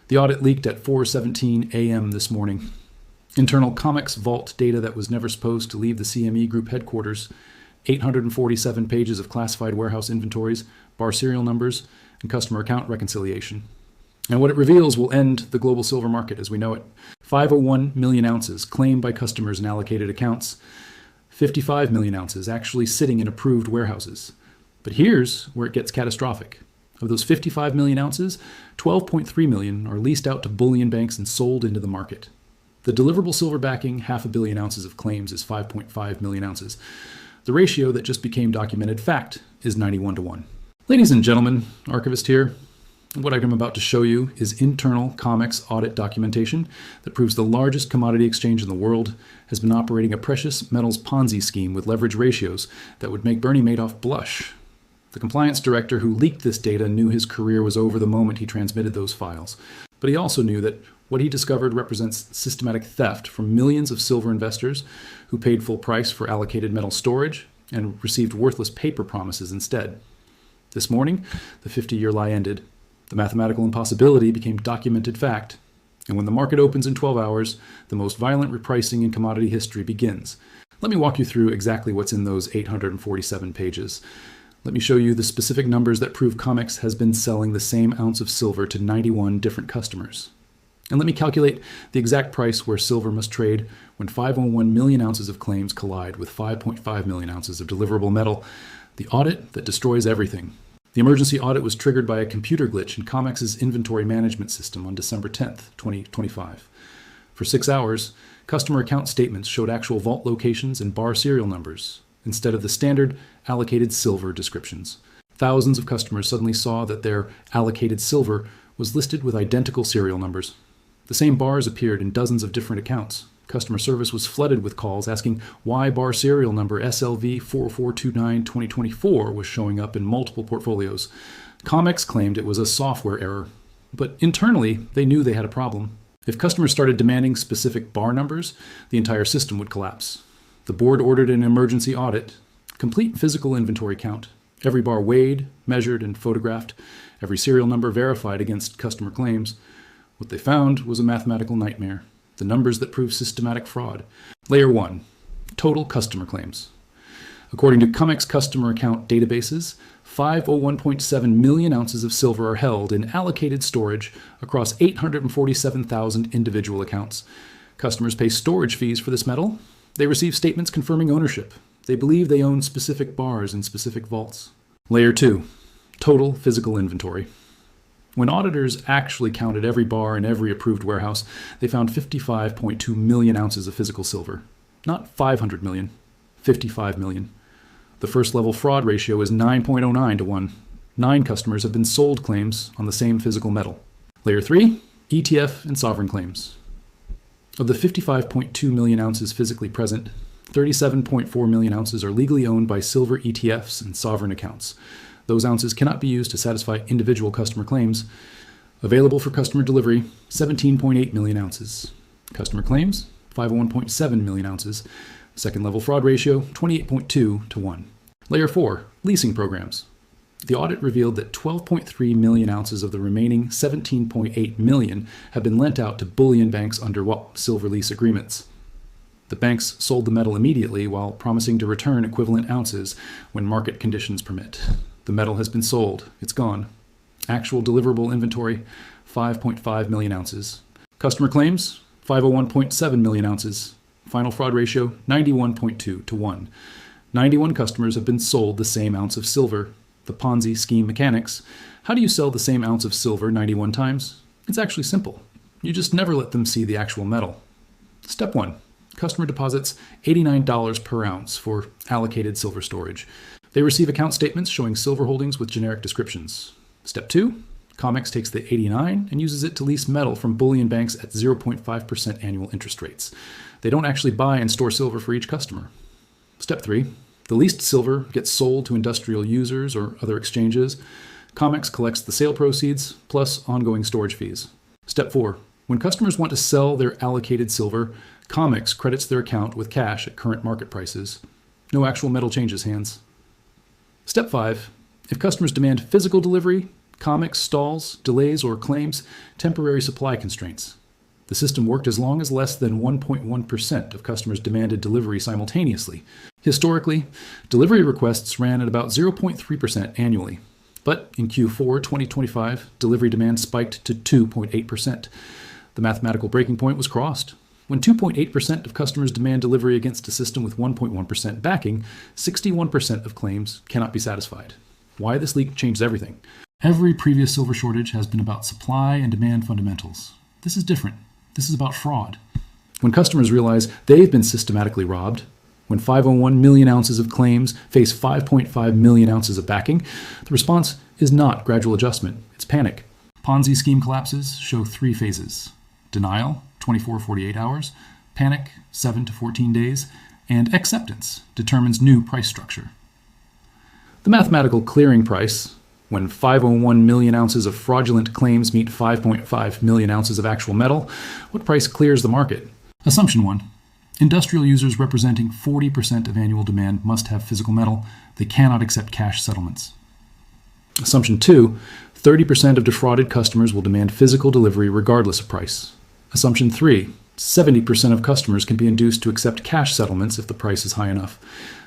The audit leaked at 4:17 a.m. this morning. Internal COMEX vault data that was never supposed to leave the CME Group headquarters, 847 pages of classified warehouse inventories, bar serial numbers, and customer account reconciliation. And what it reveals will end the global silver market as we know it. 501 million ounces claimed by customers in allocated accounts, 55 million ounces actually sitting in approved warehouses. But here's where it gets catastrophic. Of those 55 million ounces, 12.3 million are leased out to bullion banks and sold into the market. The deliverable silver backing 500 million ounces of claims is 5.5 million ounces. The ratio that just became documented fact is 91-1. Ladies and gentlemen, Archivist here. What I'm about to show you is internal COMEX audit documentation that proves the largest commodity exchange in the world has been operating a precious metals Ponzi scheme with leverage ratios that would make Bernie Madoff blush. The compliance director who leaked this data knew his career was over the moment he transmitted those files. But he also knew that what he discovered represents systematic theft from millions of silver investors who paid full price for allocated metal storage and received worthless paper promises instead. This morning, the 50-year lie ended. The mathematical impossibility became documented fact. And when the market opens in 12 hours, the most violent repricing in commodity history begins. Let me walk you through exactly what's in those 847 pages. Let me show you the specific numbers that prove COMEX has been selling the same ounce of silver to 91 different customers. And let me calculate the exact price where silver must trade when 501 million ounces of claims collide with 5.5 million ounces of deliverable metal, the audit that destroys everything. The emergency audit was triggered by a computer glitch in COMEX's inventory management system on December 10th, 2025. For 6 hours, customer account statements showed actual vault locations and bar serial numbers, instead of the standard allocated silver descriptions. Thousands of customers suddenly saw that their allocated silver was listed with identical serial numbers. The same bars appeared in dozens of different accounts. Customer service was flooded with calls asking why bar serial number SLV 4429-2024 was showing up in multiple portfolios. COMEX claimed it was a software error, but internally they knew they had a problem. If customers started demanding specific bar numbers, the entire system would collapse. The board ordered an emergency audit, complete physical inventory count, every bar weighed, measured, and photographed, every serial number verified against customer claims. What they found was a mathematical nightmare. The numbers that prove systematic fraud. Layer 1, total customer claims. According to COMEX customer account databases, 501.7 million ounces of silver are held in allocated storage across 847,000 individual accounts. Customers pay storage fees for this metal. They receive statements confirming ownership. They believe they own specific bars in specific vaults. Layer 2, total physical inventory. When auditors actually counted every bar in every approved warehouse, they found 55.2 million ounces of physical silver. Not 500 million, 55 million. The first level fraud ratio is 9.09-1. 9 customers have been sold claims on the same physical metal. Layer 3, ETF and sovereign claims. Of the 55.2 million ounces physically present, 37.4 million ounces are legally owned by silver ETFs and sovereign accounts. Those ounces cannot be used to satisfy individual customer claims. Available for customer delivery, 17.8 million ounces. Customer claims, 501.7 million ounces. Second level fraud ratio, 28.2-1. Layer 4, leasing programs. The audit revealed that 12.3 million ounces of the remaining 17.8 million have been lent out to bullion banks under silver lease agreements. The banks sold the metal immediately while promising to return equivalent ounces when market conditions permit. The metal has been sold. It's gone. Actual deliverable inventory, 5.5 million ounces. Customer claims, 501.7 million ounces. Final fraud ratio, 91.2-1. 91 customers have been sold the same ounce of silver. The Ponzi scheme mechanics. How do you sell the same ounce of silver 91 times? It's actually simple. You just never let them see the actual metal. Step 1. Customer deposits $89 per ounce for allocated silver storage. They receive account statements showing silver holdings with generic descriptions. Step 2, COMEX takes the 89 and uses it to lease metal from bullion banks at 0.5% annual interest rates. They don't actually buy and store silver for each customer. Step 3, the leased silver gets sold to industrial users or other exchanges. COMEX collects the sale proceeds plus ongoing storage fees. Step 4, when customers want to sell their allocated silver, COMEX credits their account with cash at current market prices. No actual metal changes hands. Step 5, if customers demand physical delivery, COMEX stalls, delays, or claims temporary supply constraints. The system worked as long as less than 1.1% of customers demanded delivery simultaneously. Historically, delivery requests ran at about 0.3% annually. But in Q4 2025, delivery demand spiked to 2.8%. The mathematical breaking point was crossed. When 2.8% of customers demand delivery against a system with 1.1% backing, 61% of claims cannot be satisfied. Why this leak changed everything. Every previous silver shortage has been about supply and demand fundamentals. This is different. This is about fraud. When customers realize they've been systematically robbed, when 501 million ounces of claims face 5.5 million ounces of backing, the response is not gradual adjustment, it's panic. Ponzi scheme collapses show 3 phases: denial, 24-48 hours, panic, 7 to 14 days, and acceptance determines new price structure. The mathematical clearing price, when 501 million ounces of fraudulent claims meet 5.5 million ounces of actual metal, what price clears the market? Assumption 1. Industrial users representing 40% of annual demand must have physical metal. They cannot accept cash settlements. Assumption 2. 30% of defrauded customers will demand physical delivery regardless of price. Assumption 3. 70% of customers can be induced to accept cash settlements if the price is high enough.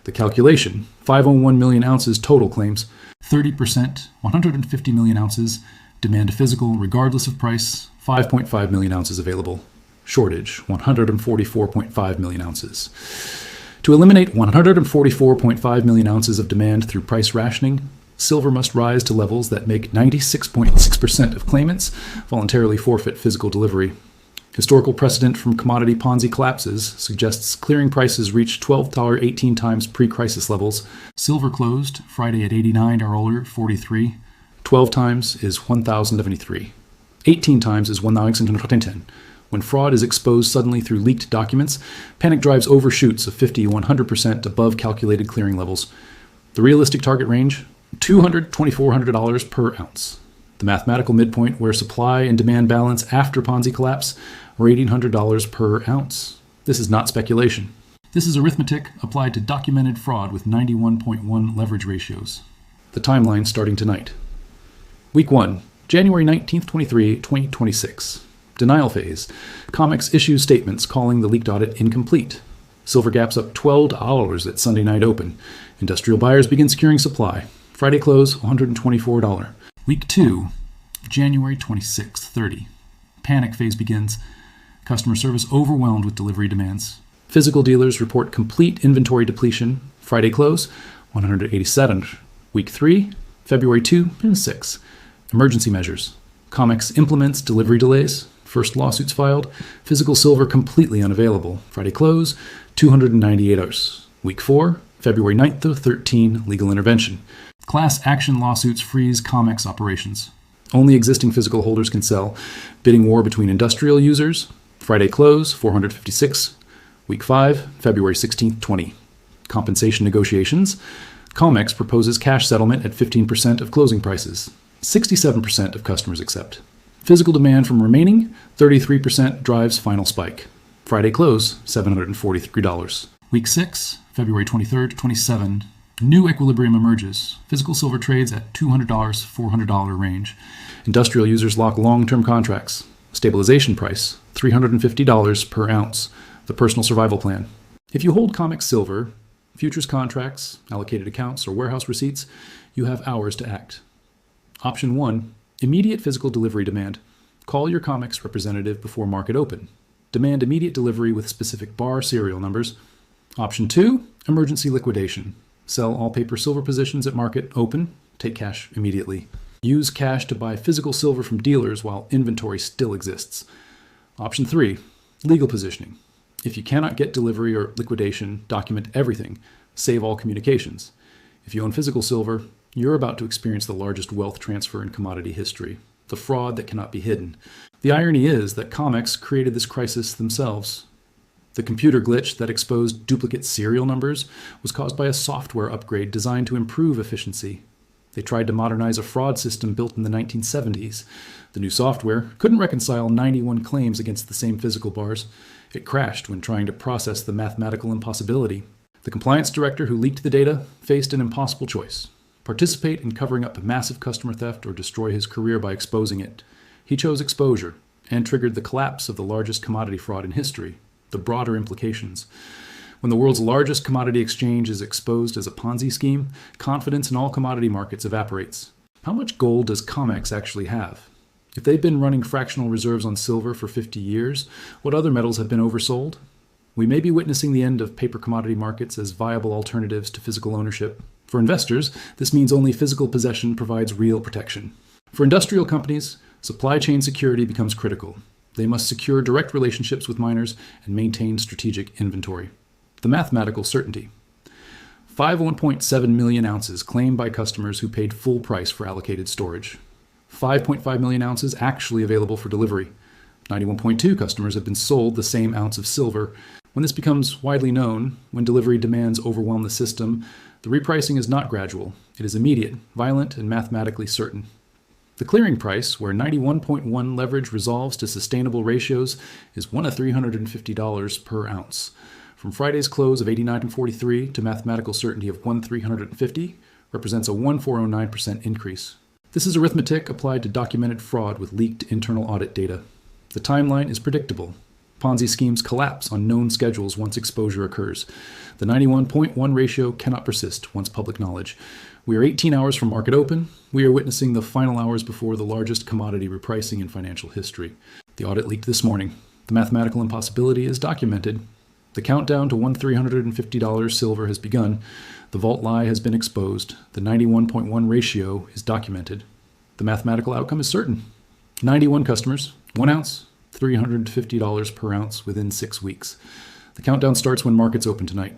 The calculation: 501 million ounces total claims. 30%, 150 million ounces, demand a physical regardless of price, 5.5 million ounces available. Shortage, 144.5 million ounces. To eliminate 144.5 million ounces of demand through price rationing, silver must rise to levels that make 96.6% of claimants voluntarily forfeit physical delivery. Historical precedent from commodity Ponzi collapses suggests clearing prices reach $12.18 times pre-crisis levels. Silver closed Friday at 89, our older 43. 12 times is 1,073. 18 times is 1,110. When fraud is exposed suddenly through leaked documents, panic drives overshoots of 50-100% above calculated clearing levels. The realistic target range: $200 to $2,400 per ounce. The mathematical midpoint where supply and demand balance after Ponzi collapse were $1,800 per ounce. This is not speculation. This is arithmetic applied to documented fraud with 91.1 leverage ratios. The timeline starting tonight. Week 1, January 19th, 2026. Denial phase. COMEX issues statements calling the leaked audit incomplete. Silver gaps up $12 at Sunday night open. Industrial buyers begin securing supply. Friday close, $124. Week 2, January 26th, 30. Panic phase begins. Customer service overwhelmed with delivery demands. Physical dealers report complete inventory depletion. Friday close, $187. Week 3, February 2 and 6. Emergency measures. COMEX implements delivery delays. First lawsuits filed. Physical silver completely unavailable. Friday close, $298. Week 4, February 9th to 13. Legal intervention. Class action lawsuits freeze COMEX operations. Only existing physical holders can sell. Bidding war between industrial users. Friday close, $456. Week 5, February 16th, 20. Compensation negotiations. COMEX proposes cash settlement at 15% of closing prices. 67% of customers accept. Physical demand from remaining, 33% drives final spike. Friday close, $743. Week 6, February 23rd to 27. New equilibrium emerges. Physical silver trades at $200, $400 range. Industrial users lock long-term contracts. Stabilization price, $350 per ounce. The personal survival plan. If you hold COMEX silver, futures contracts, allocated accounts, or warehouse receipts, you have hours to act. Option 1, immediate physical delivery demand. Call your COMEX representative before market open. Demand immediate delivery with specific bar serial numbers. Option 2, emergency liquidation. Sell all paper silver positions at market open. Take cash immediately. Use cash to buy physical silver from dealers while inventory still exists. Option 3, legal positioning. If you cannot get delivery or liquidation, document everything. Save all communications. If you own physical silver, you're about to experience the largest wealth transfer in commodity history. The fraud that cannot be hidden. The irony is that COMEX created this crisis themselves. The computer glitch that exposed duplicate serial numbers was caused by a software upgrade designed to improve efficiency. They tried to modernize a fraud system built in the 1970s. The new software couldn't reconcile 91 claims against the same physical bars. It crashed when trying to process the mathematical impossibility. The compliance director who leaked the data faced an impossible choice: participate in covering up massive customer theft, or destroy his career by exposing it. He chose exposure and triggered the collapse of the largest commodity fraud in history. The broader implications. When the world's largest commodity exchange is exposed as a Ponzi scheme, confidence in all commodity markets evaporates. How much gold does COMEX actually have? If they've been running fractional reserves on silver for 50 years, what other metals have been oversold? We may be witnessing the end of paper commodity markets as viable alternatives to physical ownership. For investors, this means only physical possession provides real protection. For industrial companies, supply chain security becomes critical. They must secure direct relationships with miners and maintain strategic inventory. The mathematical certainty. 1.7 million ounces claimed by customers who paid full price for allocated storage. 5.5 million ounces actually available for delivery. 91.2 customers have been sold the same ounce of silver. When this becomes widely known, when delivery demands overwhelm the system, the repricing is not gradual. It is immediate, violent, and mathematically certain. The clearing price, where 91.1 leverage resolves to sustainable ratios, is $1 to $350 per ounce. From Friday's close of 89.43 to mathematical certainty of 1,350 represents a 1,409% increase. This is arithmetic applied to documented fraud with leaked internal audit data. The timeline is predictable. Ponzi schemes collapse on known schedules once exposure occurs. The 91.1 ratio cannot persist once public knowledge. We are 18 hours from market open. We are witnessing the final hours before the largest commodity repricing in financial history. The audit leaked this morning. The mathematical impossibility is documented. The countdown to $1,350 silver has begun. The vault lie has been exposed. The 91.1 ratio is documented. The mathematical outcome is certain. 91 customers, 1 ounce, $350 per ounce within 6 weeks. The countdown starts when markets open tonight.